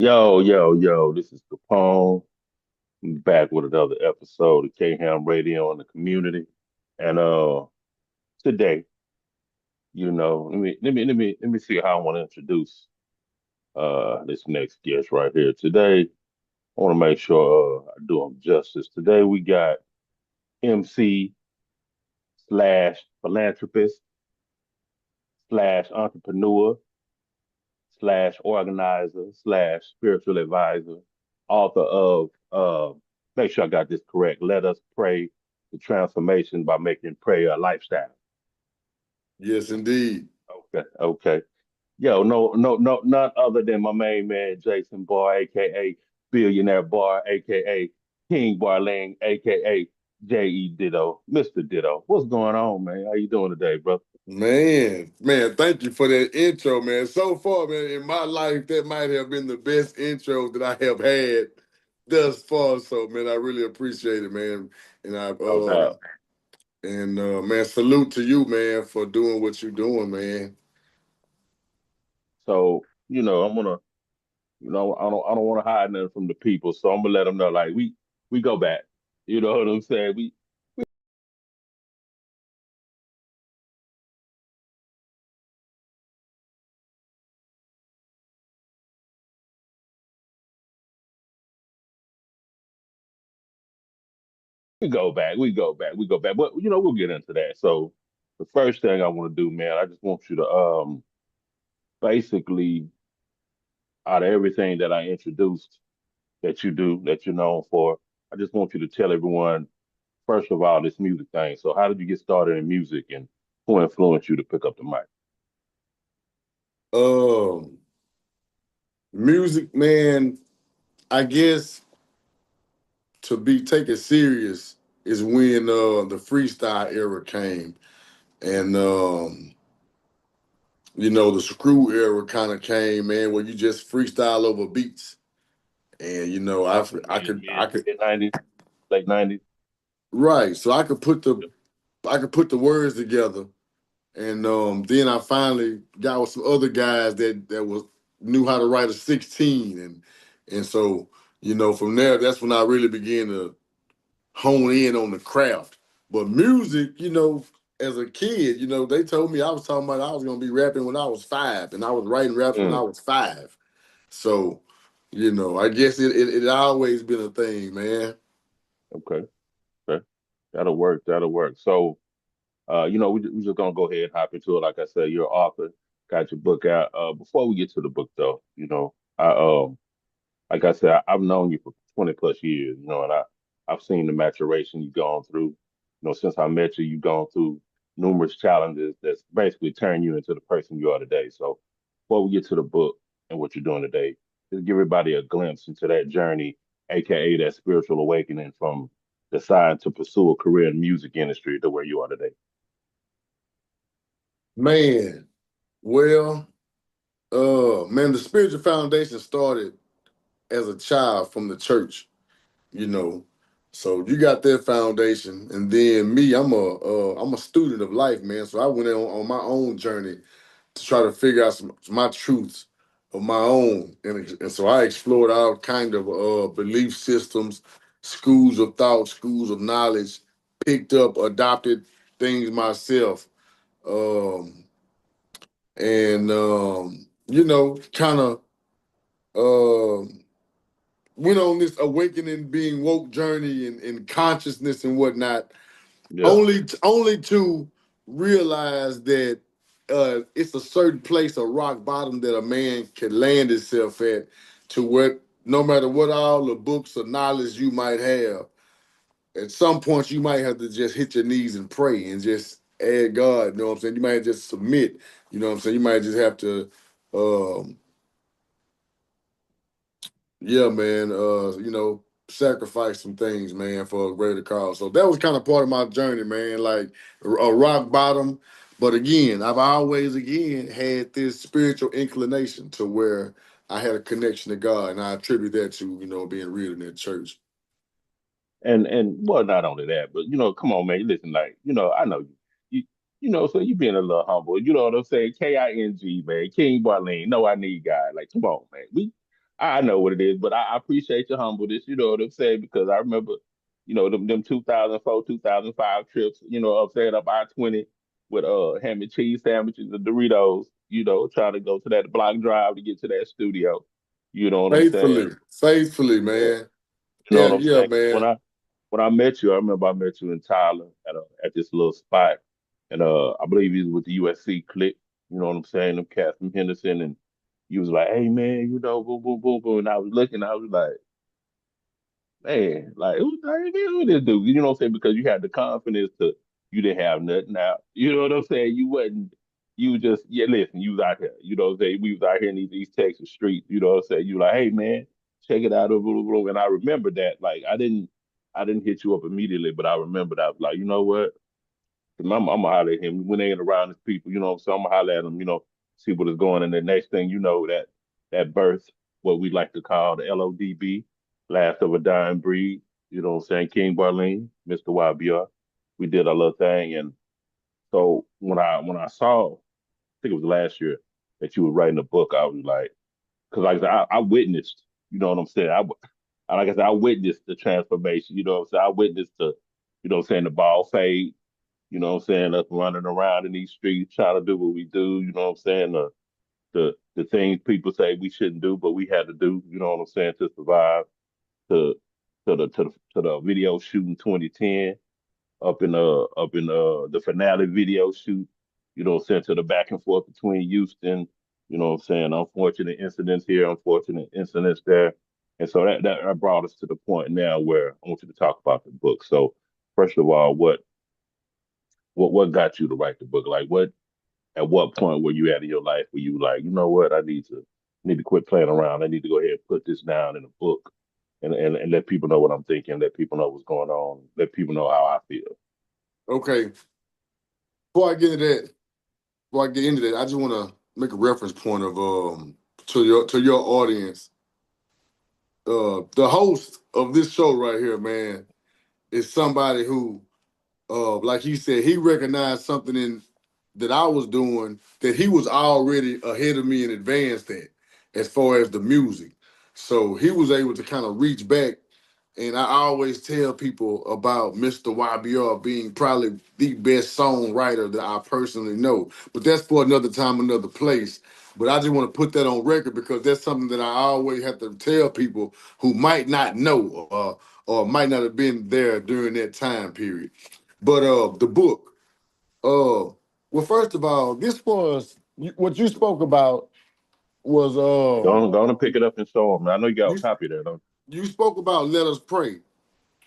Yo, this is Capone. I'm back with another episode of KHAM Radio in the community. And today, let me see how I want to introduce this next guest right here. Today, I want to make sure I do him justice. Today we got MC slash philanthropist slash entrepreneur slash organizer slash spiritual advisor, author of make sure I got this correct. Let us pray the transformation by making prayer a lifestyle. Yes, indeed. Okay. Yo, no, none other than my main man Jason Barr, aka Billionaire Barr, aka King Barling, aka J.E. Ditto, Mr. Ditto. What's going on, man? How you doing today, bro? Man, thank you for that intro, man. So far, man, in my life, that might have been the best intro that I have had thus far. So, man, I really appreciate it, man. And No doubt. man, salute to you, man, for doing what you're doing, man. So, I'm gonna I don't want to hide nothing from the people, so I'm gonna let them know like we go back. You know what I'm saying? We go back. But we'll get into that. So the first thing I want to do, man, I just want you to basically out of everything that I introduced that you do, that you're known for, I just want you to tell everyone first of all this music thing. So how did you get started in music and who influenced you to pick up the mic? Um, Music, man, I guess to be taken serious is when the freestyle era came. And the screw era kind of came, man, where you just freestyle over beats. And That's the I mid could mid '90s, late '90s. right, so I could put the words together, and then I finally got with some other guys that was knew how to write a 16, and so from there that's when I really began to hone in on the craft. But music, as a kid, they told me I was talking about I was gonna be rapping when I was 5, and I was writing raps when I Mm, was 5. So, I guess it always been a thing, man. okay, okay, that'll work. That'll work. So. We just gonna go ahead and hop into it. Like I said, you're an author, got your book out. Before we get to the book, though, I like I said, I've known you for 20 plus years, and I've seen the maturation you've gone through. Since I met you, you've gone through numerous challenges that's basically turned you into the person you are today. So, before we get to the book and what you're doing today, just give everybody a glimpse into that journey, aka that spiritual awakening from deciding to pursue a career in the music industry to where you are today. Man, well, man, the spiritual foundation started as a child from the church, you know. So you got that foundation, and then me, I'm a student of life, man. So I went on my own journey to try to figure out my truths of my own, and so I explored all kind of belief systems, schools of thought, schools of knowledge, picked up, adopted things myself, um, and kind of went on this awakening, being woke journey and consciousness and whatnot, Yeah. only to realize that it's a certain place, a rock bottom that a man can land himself at, to where no matter what all the books or knowledge you might have, at some point you might have to just hit your knees and pray and just add God. You know what I'm saying? You might just submit. You know what I'm saying? You might just have to um, yeah, man, sacrifice some things, man, for a greater cause. So that was kind of part of my journey, man, like a rock bottom. But again, I've always again had this spiritual inclination to where I had a connection to God, and I attribute that to being real in that church. And well, not only that, but come on, man. Listen, like, I know you. So you being a little humble. You know what I'm saying? King, man. King Barlene. No, I need God. Like, come on, man. I know what it is, but I appreciate your humbleness. You know what I'm saying? Because I remember, them 2004, 2005 trips. You know what I'm saying? Up I-20 with ham and cheese sandwiches and Doritos. Trying to go to that block drive to get to that studio. You know what I'm saying? Faithfully, Yeah. man. You know Yeah, what I'm yeah, saying? 'Cause man. when I met you, I remember I met you in Tyler at this little spot, and I believe he was with the USC clique. You know what I'm saying? Them cats from Henderson, and you was like, "Hey man, boom, boom, boom, boom." And I was looking, I was like, "Man, like who this dude?" You know what I'm saying? Because you had the confidence you didn't have nothing out. You know what I'm saying? You was just, yeah, listen, you was out here. You know what I'm saying? We was out here in these Texas streets. You know what I'm saying? You like, "Hey man, check it out," blah, blah, blah. And I remember that. Like I didn't hit you up immediately, but I remembered. I was like, you know what? I'm gonna holler at him when they ain't around his people. You know what I'm saying? I'm gonna holler at him. See what is going. And the next thing you know, that birth, what we like to call the LODB, last of a dying breed. You know what I'm saying? King Barleen, Mr. YBR. We did our little thing, and so when I saw, I think it was last year that you were writing a book, I was like, because like I said, I witnessed. You know what I'm saying? Like I said, I witnessed the transformation. You know what I'm saying? I witnessed you know what I'm saying, the ball fade. You know what I'm saying? Us running around in these streets trying to do what we do. You know what I'm saying? The things people say we shouldn't do, but we had to do. You know what I'm saying, to survive. To the video shoot in 2010, up in the finale video shoot. You know what I'm saying, to the back and forth between Houston. You know what I'm saying? Unfortunate incidents here, unfortunate incidents there. And so that brought us to the point now where I want you to talk about the book. So first of all, what got you to write the book? Like at what point were you at in your life where you like, you know what, I need to quit playing around. I need to go ahead and put this down in a book and let people know what I'm thinking, let people know what's going on, let people know how I feel. Okay. Before I get into that, I just want to make a reference point of to your audience. The host of this show right here, man, is somebody who, like he said, he recognized something in that I was doing that he was already ahead of me in advance at, as far as the music. So he was able to kind of reach back. And I always tell people about Mr. YBR being probably the best songwriter that I personally know. But that's for another time, another place. But I just want to put that on record because that's something that I always have to tell people who might not know or might not have been there during that time period. But the book, well, first of all, this was what you spoke about was Go on and pick it up and show them. I know you got a you copy there, don't you spoke about Let Us Pray. you? Yeah.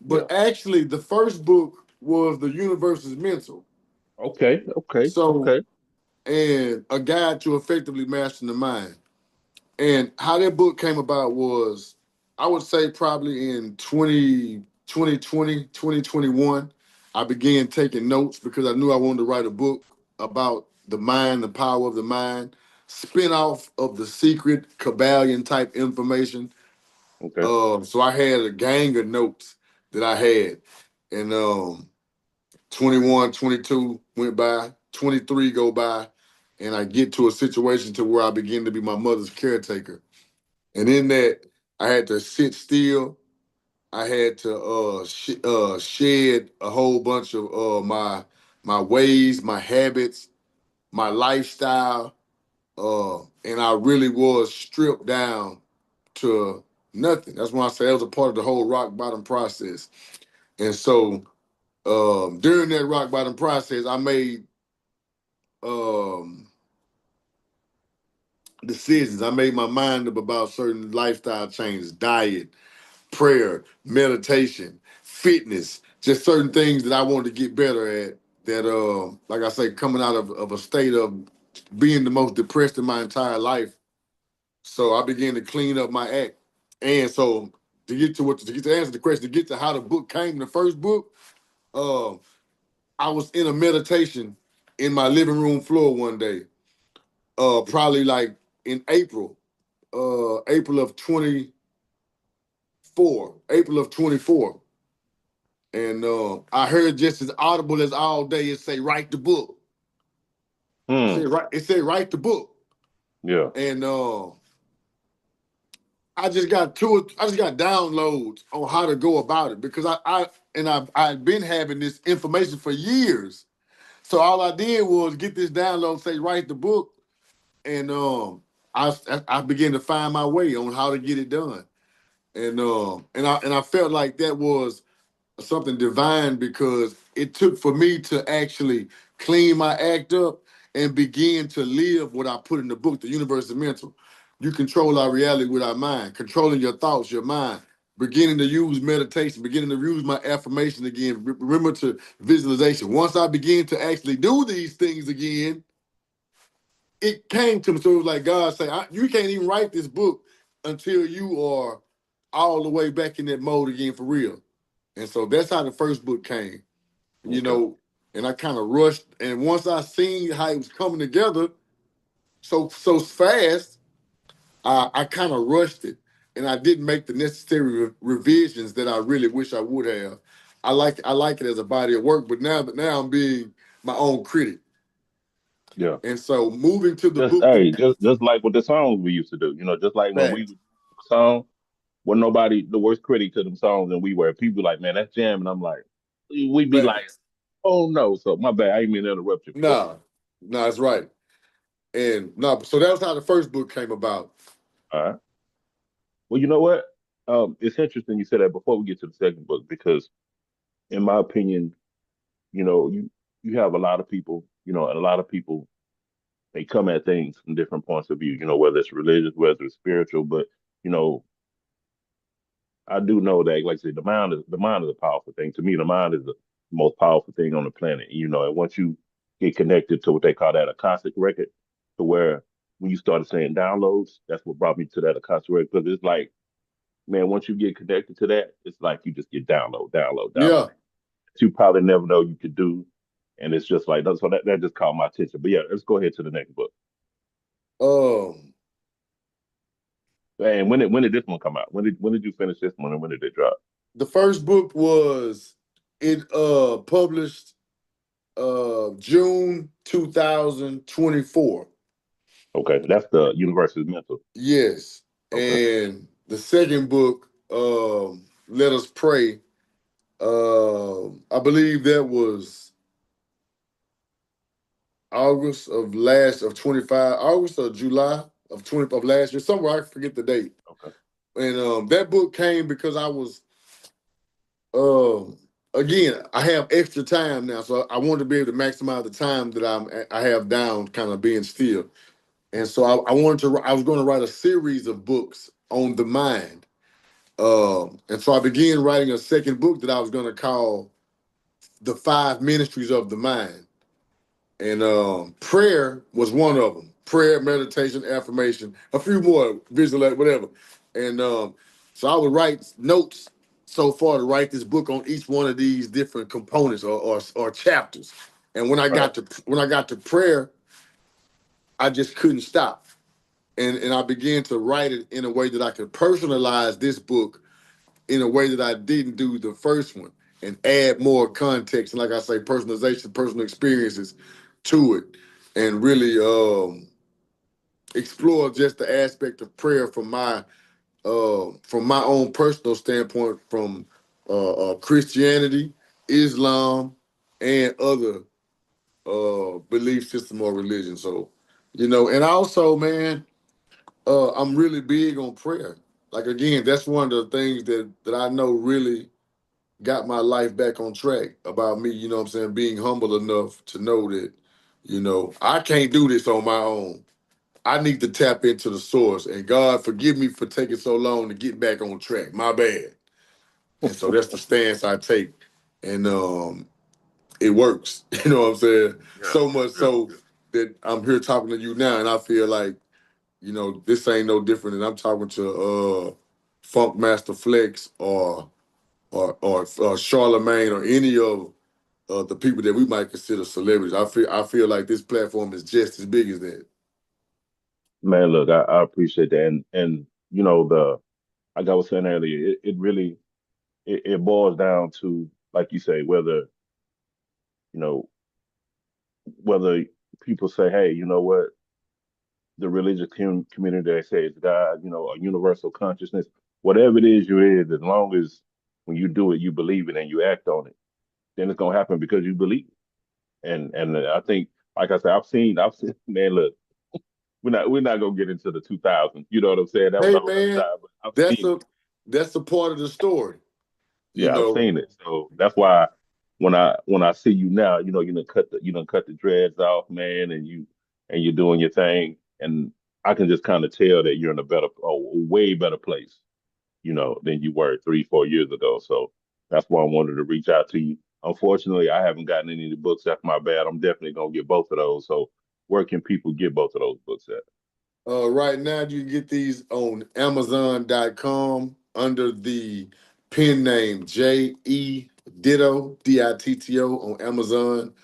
But actually, the first book was The Universe is Mental. Okay, okay, So, okay, and A Guide to Effectively Mastering the Mind. And how that book came about was, I would say probably in 2021, I began taking notes because I knew I wanted to write a book about the mind, the power of the mind, spin off of the secret Kabbalion type information. okay. So I had a gang of notes that I had. And 21, 22 went by, 23 go by, and I get to a situation to where I begin to be my mother's caretaker. And in that, I had to sit still. I had to shed a whole bunch of my ways, my habits, my lifestyle, and I really was stripped down to nothing. That's why I say it was a part of the whole rock bottom process. And so during that rock bottom process, I made um, decisions. I made my mind up about certain lifestyle changes, diet, prayer, meditation, fitness, just certain things that I wanted to get better at. That, like I say, coming out of a state of being the most depressed in my entire life. So I began to clean up my act. And so to get to answer the question, to get to how the book came, the first book, uh, I was in a meditation in my living room floor one day, probably like in April of 24. And I heard just as audible as all day it say, write the book. Hmm. It said, write the book. Yeah. And I just got downloads on how to go about it because I've been having this information for years. So all I did was get this download, say write the book, and I began to find my way on how to get it done. And I felt like that was something divine because it took for me to actually clean my act up and begin to live what I put in the book, The Universe of Mental. You control our reality with our mind, controlling your thoughts, your mind, beginning to use meditation, beginning to use my affirmation again, remember to visualization. Once I begin to actually do these things again, it came to me. So it was like God say, you can't even write this book until you are all the way back in that mode again for real. And so that's how the first book came, you Okay. know, and I kind of rushed. And once I seen how it was coming together so fast, I kind of rushed it. And I didn't make the necessary revisions that I really wish I would have. I like it as a body of work, but now I'm being my own critic. Yeah. And so moving to the Just book hey, just like with the songs we used to do. Just like when we fact, would song, when nobody the worst critic to them songs than we were. People be like, man, that's jam, and I'm like, we'd be like, fact. oh no. So my bad. I didn't mean to interrupt you. Go ahead. Nah, nah, that's right. And no, so that was how the first book came about. All right. Well, you know what? It's interesting you said that before we get to the second book because, in my opinion, you have a lot of people, and a lot of people they come at things from different points of view. Whether it's religious, whether it's spiritual, but you know, I do know that, like I said, the mind is a powerful thing. To me, the mind is the most powerful thing on the planet. And once you get connected to what they call that Akashic record, to where when you started saying downloads, that's what brought me to that Akashic record because it's like, man, once you get connected to that, it's like you just get download, download, download. Yeah. You probably never know you could do, and it's just like that. So that just caught my attention. But yeah, let's go ahead to the next book. Um, And when did this one come out? When did you finish this one, and when did it drop? the first book was it published June 2024. Okay, that's the Universe's Mental. Yes. Okay. And the second book, Let Us Pray, I believe that was August of 25, August or July of 20 of last year, somewhere I forget the date. Okay. And that book came because I was again, I have extra time now, so I want to be able to maximize the time that I have down, kind of being still. And so I was going to write a series of books on the mind. And so I began writing a second book that I was going to call The Five Ministries of the Mind. And prayer was one of them. Prayer, meditation, affirmation, a few more, visual, whatever. And so I would write notes so far to write this book on each one of these different components or chapters. And Right. when I got to prayer, I just couldn't stop. And I began to write it in a way that I could personalize this book in a way that I didn't do the first one and add more context and, like I say, personalization, personal experiences to it, and really explore just the aspect of prayer from my own personal standpoint, from Christianity, Islam, and other belief system or religion. So, and also, man, I'm really big on prayer. Like again, that's one of the things that I know really got my life back on track about me, you know what I'm saying, being humble enough to know that, I can't do this on my own. I need to tap into the source. And God, forgive me for taking so long to get back on track. My bad. And so that's the stance I take. And it works. You know what I'm saying? Yeah. So much Yeah. so that I'm here talking to you now and I feel like, this ain't no different than I'm talking to Funk Master Flex or Charlemagne or any of the people that we might consider celebrities. I feel like this platform is just as big as that. Man, look, I appreciate that, and the like I was saying earlier, it really it boils down to, like you say, you know whether people say, hey, you know what? the religious community that says God, a universal consciousness, whatever it is you is, as long as when you do it, you believe it and you act on it, then it's gonna happen because you believe it. And I think, like I said, I've seen, man, look, we're not gonna get into the 2000s. You know what I'm saying? That was Hey a whole other man, time, but I've that's seen it. a that's a part of the story. You Yeah, I've know, seen it. So that's why when I see you now, you done cut the dreads off, man, and you're doing your thing, and I can just kind of tell that you're in a way better place, than you were 3, 4 years ago. So that's why I wanted to reach out to you. Unfortunately, I haven't gotten any of the books. That's my bad. I'm definitely gonna get both of those. So where can people get both of those books at? right now you can get these on Amazon.com under the pen name J.E. Ditto, Ditto on Amazon.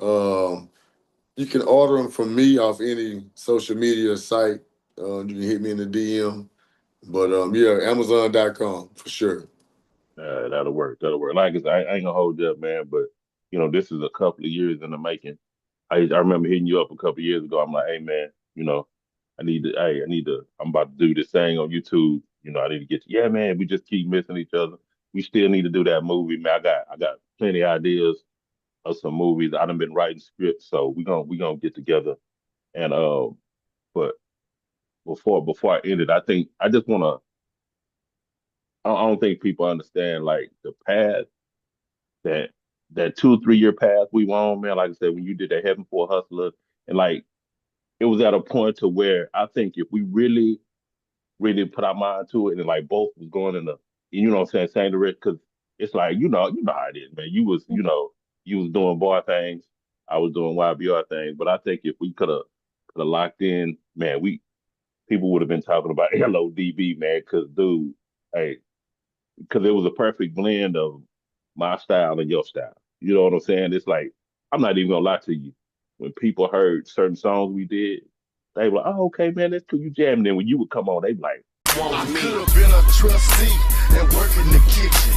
Um, you can order them from me off any social media site. You can hit me in the DM. But yeah, Amazon.com for sure. That'll work. That'll work. Like I said, I ain't gonna hold you up, man. But this is a couple of years in the making. I remember hitting you up a couple of years ago. I'm like, hey, man, I'm about to do this thing on YouTube. I need to get you. Yeah, man. We just keep missing each other. We still need to do that movie, man. I got plenty of ideas of some movies. I done been writing scripts, so we gonna get together. And but before I end it, I think I just wanna. I don't think people understand like the path that that 2 or 3 year path we were on, man. Like I said, when you did that Heaven for a Hustler, and like it was at a point to where I think if we really, really put our mind to it, and like both was going in the, what I'm saying, same direction, because it's like you know how it is, man. You was doing bar things, I was doing YBR things, but I think if we could have locked in, man, we people would have been talking about LODB, man, because dude, hey, because it was a perfect blend of my style and your style. You know what I'm saying? It's like I'm not even gonna lie to you. When people heard certain songs we did, they were like, "Oh, okay, man, that's cool. You jamming." Then when you would come on, they be like, I could have been a trustee and work in the kitchen.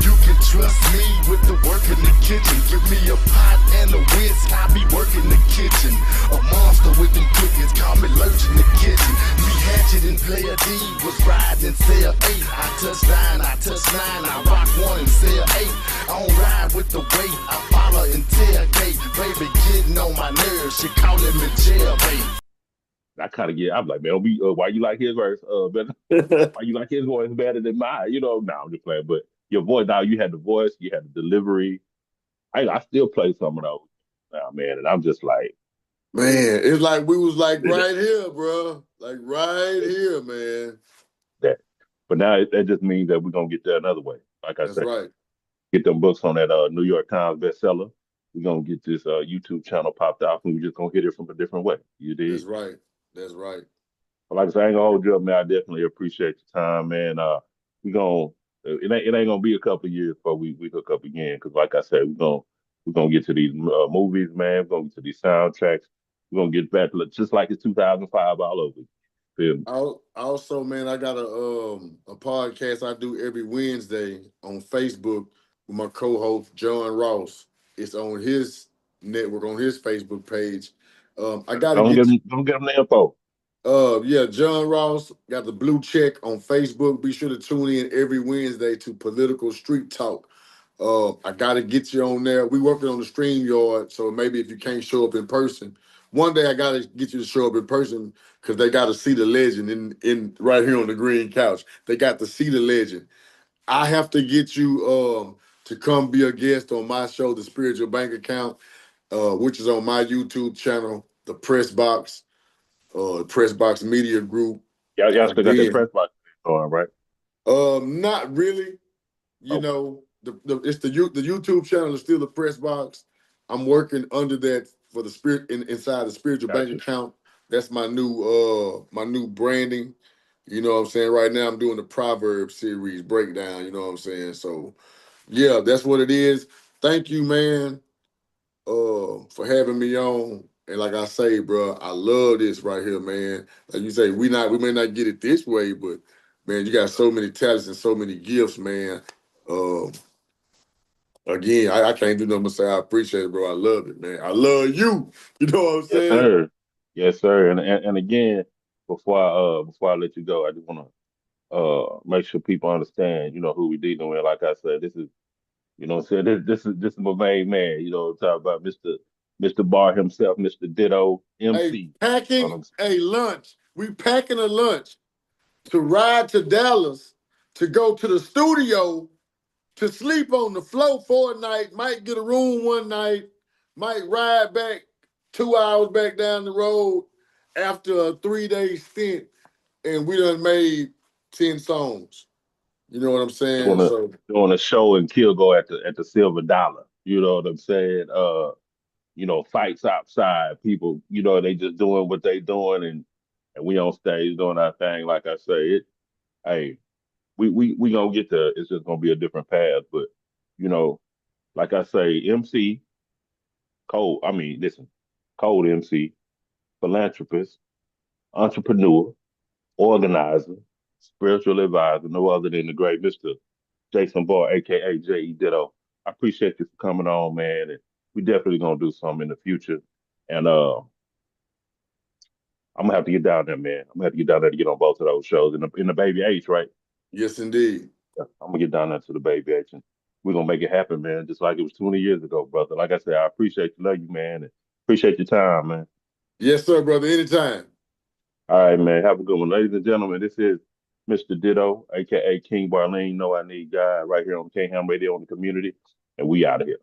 You can trust me with the work in the kitchen. Give me a pot and a whisk, I be working the kitchen. A monster with them cookies, call me Lurch in the kitchen. Me Hatchet and Player D was riding in cell 8. I touch 9, I touch 9, I rock 1 and cell 8. I don't ride with the weight, I follow and tailgate. Baby getting on my nerves, she calling me jailbait. I kind of get. I'm like, man, why you like his verse? Better? Why you like his voice better than mine? No, I'm just playing. But your voice, now you had the voice, you had the delivery. I still play some of those now, man, and I'm just like Man, it's like we was like that. right here, bro. Like right here, man. that. But now that just means that we're gonna get there another way. Like I That's said, right. get them books on that New York Times bestseller. We're gonna get this YouTube channel popped off, and we're just gonna hit it from a different way. You That's did. right. That's right. But like I said, I ain't gonna hold you up, man. I definitely appreciate your time, man. We gonna it ain't gonna be a couple of years before we hook up again. Cause like I said, we're gonna get to these movies, man. We're gonna get to these soundtracks. We're gonna get back to just like it's 2005 all over. Feel me? Also, man, I got a podcast I do every Wednesday on Facebook with my co-host John Ross. It's on his network, on his Facebook page. I got to get Don't get them the info. yeah, John Ross got the blue check on Facebook. Be sure to tune in every Wednesday to Political Street Talk. I gotta get you on there. We working on the StreamYard, so maybe if you can't show up in person, one day I gotta get you to show up in person because they got to see the legend in right here on the green couch. They got to see the legend. I have to get you to come be a guest on my show, The Spiritual Bank Account, which is on my YouTube channel, The Press Box Media Group. Y'all still got that Again, press box going, right? not really. You Okay, know, the YouTube channel is still the Press Box. I'm working under that for the inside the spiritual bank gotcha. account. That's my new branding. You know what I'm saying? Right now I'm doing the Proverbs series breakdown, you know what I'm saying? So yeah, that's what it is. Thank you, man, for having me on. And like I say, bro, I love this right here, man. Like you say, we may not get it this way, but man, you got so many talents and so many gifts, man. Uh, Again, I can't do nothing but say I appreciate it, bro. I love it, man. I love you. You know what I'm Yes, saying? sir. Yes, sir. And again, before I let you go, I just want to make sure people understand, who we dealing with. Like I said, this is, what I'm saying, this is my main man. I'm talking about Mr. Barr himself, Mr. Ditto, Hey, MC. You know what packing I'm saying? a lunch. We packing a lunch to ride to Dallas to go to the studio to sleep on the floor for a night. Might get a room one night. Might ride back 2 hours back down the road after a 3-day stint, and we done made 10 songs. You know what I'm saying? Doing a So doing a show in Kilgo at the Silver Dollar. You know what I'm saying? Fights outside. People, they just doing what they doing, and we on stage doing our thing. Like I say, hey, we gonna get there. It's just gonna be a different path. But you know, like I say, MC, cold. I mean, listen, cold MC, philanthropist, entrepreneur, organizer, spiritual advisor, no other than the great Mr. Jason Barr, aka J.E. Ditto. I appreciate you for coming on, man, and we definitely gonna do something in the future. And I'm gonna have to get down there, man. I'm gonna have to get down there to get on both of those shows in the Baby H, right? yes, indeed. Yeah, I'm gonna get down there to the Baby H, and we're gonna make it happen, man. Just like it was 20 years ago, brother. Like I said, I appreciate you, love you, man, and appreciate your time, man. Yes, sir, brother. Anytime. All right, man. Have a good one, ladies and gentlemen. This is Mr. Ditto, aka King Barleen. Know I Need God, right here on KHAM Radio in the community, and we out of here.